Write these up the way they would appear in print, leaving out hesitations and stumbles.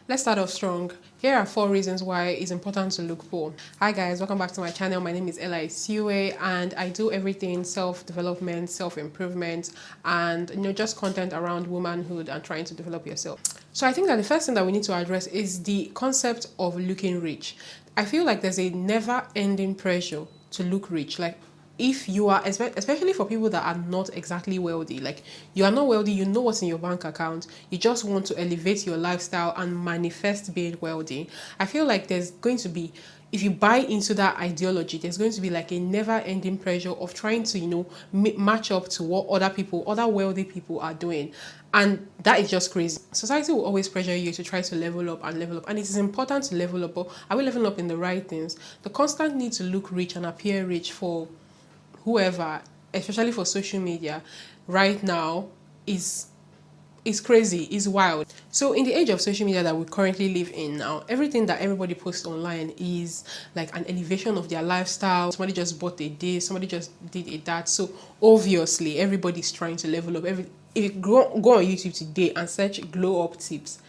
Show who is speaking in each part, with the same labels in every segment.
Speaker 1: Let's start off strong. Here are 4 reasons why it's important to look poor. Hi guys, welcome back to my channel. My name is Isiuwe and I do everything self-development, self-improvement, and just content around womanhood and trying to develop yourself. So I think that the first thing that we need to address is the concept of looking rich. I feel like there's a never-ending pressure to look rich. Like if you are, especially for people that are not exactly wealthy, like you are not wealthy, you know what's in your bank account, you just want to elevate your lifestyle and manifest being wealthy. I feel like there's going to be, if you buy into that ideology, there's going to be like a never-ending pressure of trying to match up to what other wealthy people are doing. And that is just crazy. Society will always pressure you to try to level up and level up. And it is important to level up, but are we leveling up in the right things? The constant need to look rich and appear rich for whoever, especially for social media right now, is crazy, is wild. So in the age of social media that we currently live in now, everything that everybody posts online is like an elevation of their lifestyle. Somebody just bought a this, somebody just did a that. So obviously everybody's trying to level up. If you go on YouTube today and search glow up tips,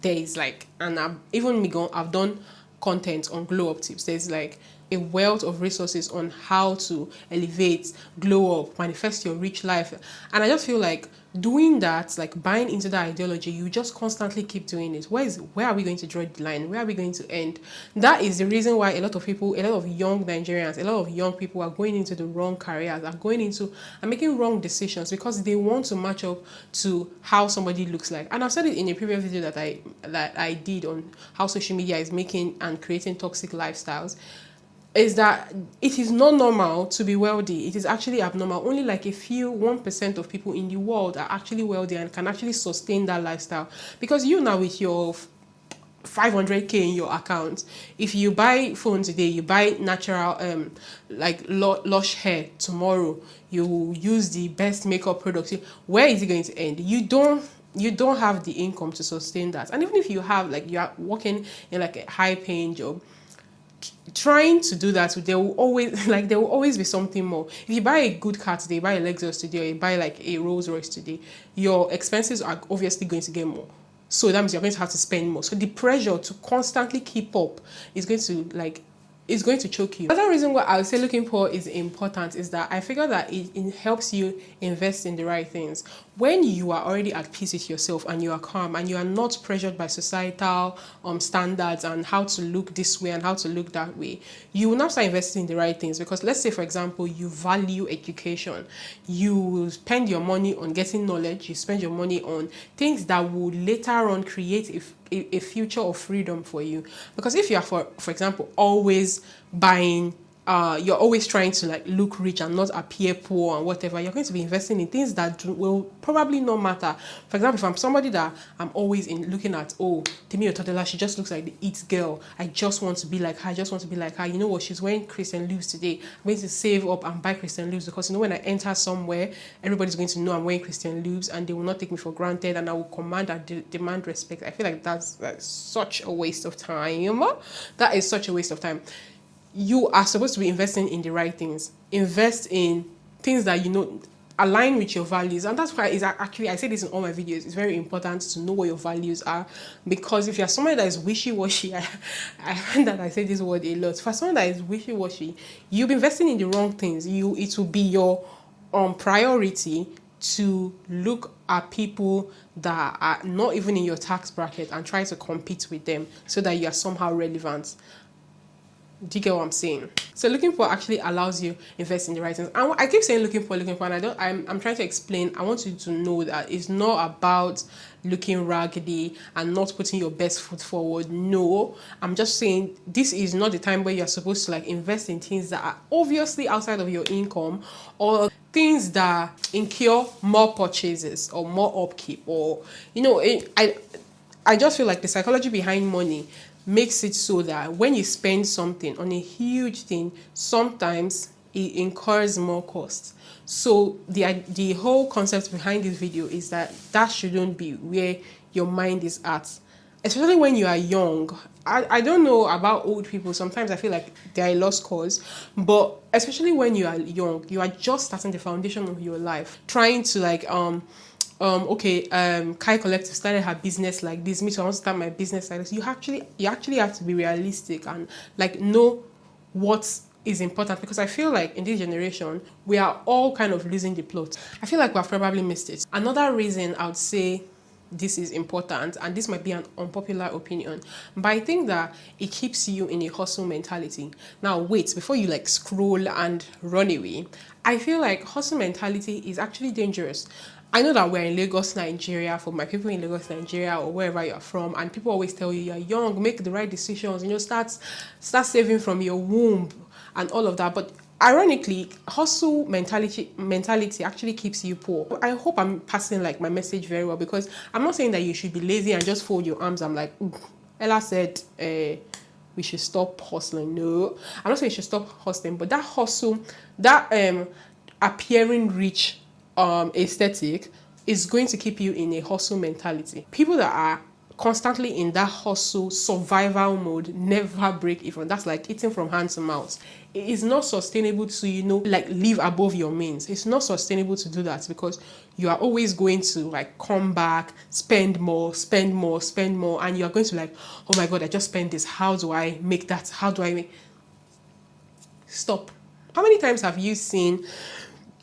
Speaker 1: there is like, and I've done content on glow up tips. There's like a wealth of resources on how to elevate, glow up, manifest your rich life. And I just feel like doing that, like buying into that ideology, you just constantly keep doing it. Where are we going to draw the line? Where are we going to end? That is the reason why a lot of young Nigerians, a lot of young people are going into the wrong careers, are going into and making wrong decisions because they want to match up to how somebody looks like. And I've said it in a previous video that I did on how social media is making and creating toxic lifestyles, is that it is not normal to be wealthy. It is actually abnormal. Only like 1% of people in the world are actually wealthy and can actually sustain that lifestyle. Because you now with your 500k in your account, if you buy phone today, you buy natural lush hair tomorrow, you use the best makeup products, where is it going to end? You don't have the income to sustain that. And even if you have, like, you are working in like a high paying job, trying to do that, there will always be something more. If you buy a good car today, buy a Lexus today, or you buy like a Rolls Royce today, your expenses are obviously going to get more. So that means you're going to have to spend more. So the pressure to constantly keep up is going to choke you. Another reason why I would say looking poor is important is that I figure that it helps you invest in the right things. When you are already at peace with yourself and you are calm and you are not pressured by societal standards and how to look this way and how to look that way, you will now start investing in the right things. Because let's say, for example, you value education, you spend your money on getting knowledge, you spend your money on things that will later on create a future of freedom for you. Because if you are, for example, always buying, you're always trying to like look rich and not appear poor and whatever, you're going to be investing in things that will probably not matter. For example, if I'm somebody that I'm always looking at, Temi Otodola, she just looks like the it girl, I just want to be like her, you know what, she's wearing Christian Loubs today, I'm going to save up and buy Christian Loubs, because when I enter somewhere, everybody's going to know I'm wearing Christian Loubs and they will not take me for granted, and I will command and demand respect. I feel like that's such a waste of time. That is such a waste of time. You are supposed to be investing in the right things. Invest in things that align with your values. And that's why I say this in all my videos, it's very important to know what your values are. Because if you're somebody that is wishy-washy, I find that I say this word a lot. For someone that is wishy-washy, you'll be investing in the wrong things. It will be your priority to look at people that are not even in your tax bracket and try to compete with them so that you are somehow relevant. Do you get what I'm saying? So looking poor actually allows you invest in the right things. And I keep saying looking poor, and I'm trying to explain. I want you to know that it's not about looking raggedy and not putting your best foot forward. No, I'm just saying this is not the time where you're supposed to like invest in things that are obviously outside of your income, or things that incur more purchases or more upkeep, or I just feel like the psychology behind money makes it so that when you spend something on a huge thing, sometimes it incurs more costs. So the whole concept behind this video is that shouldn't be where your mind is at, especially when you are young. I don't know about old people. Sometimes I feel like they're a lost cause, but especially when you are young, you are just starting the foundation of your life, trying to okay, Kai Collective started her business like this, me too, I want to start my business like this. You actually have to be realistic and like know what is important, because I feel like in this generation we are all kind of losing the plot. I feel like we've probably missed it. Another reason I would say this is important, and this might be an unpopular opinion, but I think that it keeps you in a hustle mentality. Now wait, before you like scroll and run away, I feel like hustle mentality is actually dangerous. I know that we're in Lagos, Nigeria, for my people in Lagos, Nigeria, or wherever you're from, and people always tell you you're young, make the right decisions, start saving from your womb and all of that. But ironically, hustle mentality actually keeps you poor. I hope I'm passing like my message very well, because I'm not saying that you should be lazy and just fold your arms. I'm like, Ella said, we should stop hustling. No, I'm not saying you should stop hustling, but that hustle, that appearing rich aesthetic is going to keep you in a hustle mentality. People that are constantly in that hustle survival mode never break even. That's like eating from hand to mouth. It is not sustainable to, like live above your means. It's not sustainable to do that, because you are always going to like come back, spend more, and you're going to like, oh my god, I just spent this, how do I make that, stop. How many times have you seen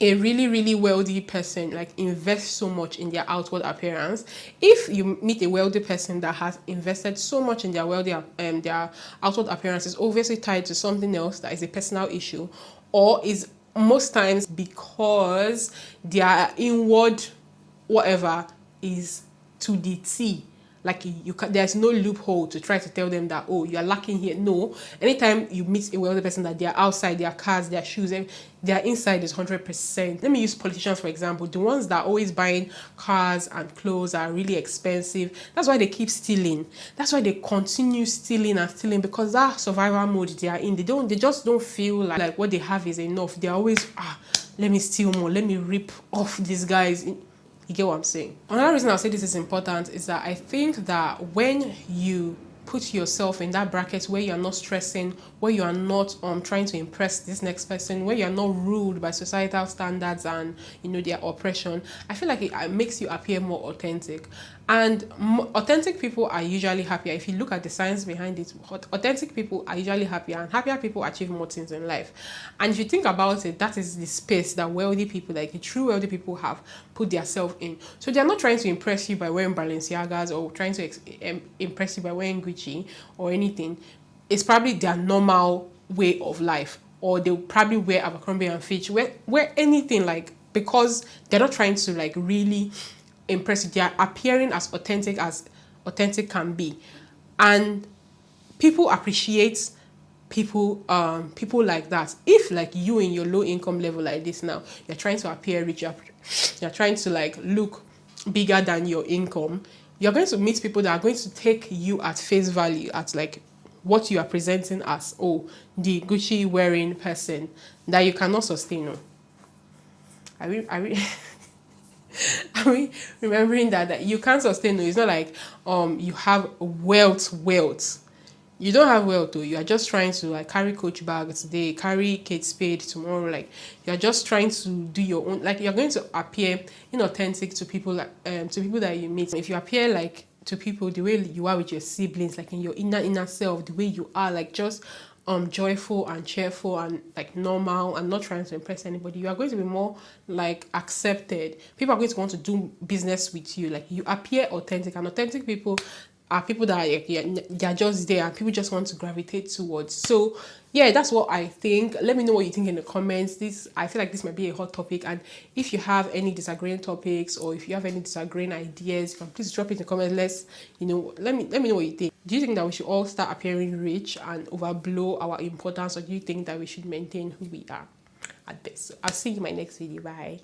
Speaker 1: a really, really wealthy person like invest so much in their outward appearance? If you meet a wealthy person that has invested so much in their their outward appearance, is obviously tied to something else that is a personal issue, or is most times because their inward whatever is to the T. Like there's no loophole to try to tell them that, oh, you are lacking here. No, anytime you meet a wealthy person, that they're outside, their cars, their shoes, their inside is 100%. Let me use politicians for example. The ones that are always buying cars and clothes are really expensive. That's why they keep stealing. That's why they continue stealing and stealing, because that survival mode they are in, they just don't feel like what they have is enough. They're always, let me steal more, let me rip off these guys. You get what I'm saying? Another reason I'll say this is important is that I think that when you put yourself in that bracket where you're not stressing, where you are not trying to impress this next person, where you're not ruled by societal standards and their oppression, I feel like it makes you appear more authentic. And authentic people are usually happier. If you look at the science behind it, authentic people are usually happier, and happier people achieve more things in life. And if you think about it, that is the space that wealthy people, like the true wealthy people, have put themselves in. So they're not trying to impress you by wearing Balenciagas, or trying to impress you by wearing Gucci or anything. It's probably their normal way of life, or they'll probably wear Abercrombie and Fitch, wear anything, like, because they're not trying to like really impress you. They are appearing as authentic can be, and people appreciate people like that. If like you in your low income level like this now, you're trying to appear rich, you're trying to like look bigger than your income, you're going to meet people that are going to take you at face value, at like what you are presenting as, oh, the Gucci wearing person that you cannot sustain. No. Are we are we remembering that you can't sustain? No, it's not like you have wealth. You don't have wealth though. You are just trying to like carry Coach bag today, carry Kate Spade tomorrow. Like you're just trying to do your own. Like you're going to appear inauthentic to people, like to people that you meet. If you appear like to people the way you are with your siblings, like in your inner self, the way you are, like just joyful and cheerful and like normal and not trying to impress anybody, you are going to be more like accepted. People are going to want to do business with you. Like you appear authentic, and authentic people are people that are, they're just there and people just want to gravitate towards. So yeah, that's what I think. Let me know what you think in the comments. I feel like this might be a hot topic, and if you have any disagreeing topics, or if you have any disagreeing ideas, you can please drop it in the comments. Let me know what you think. Do you think that we should all start appearing rich and overblow our importance, or do you think that we should maintain who we are at best? So I'll see you in my next video. Bye.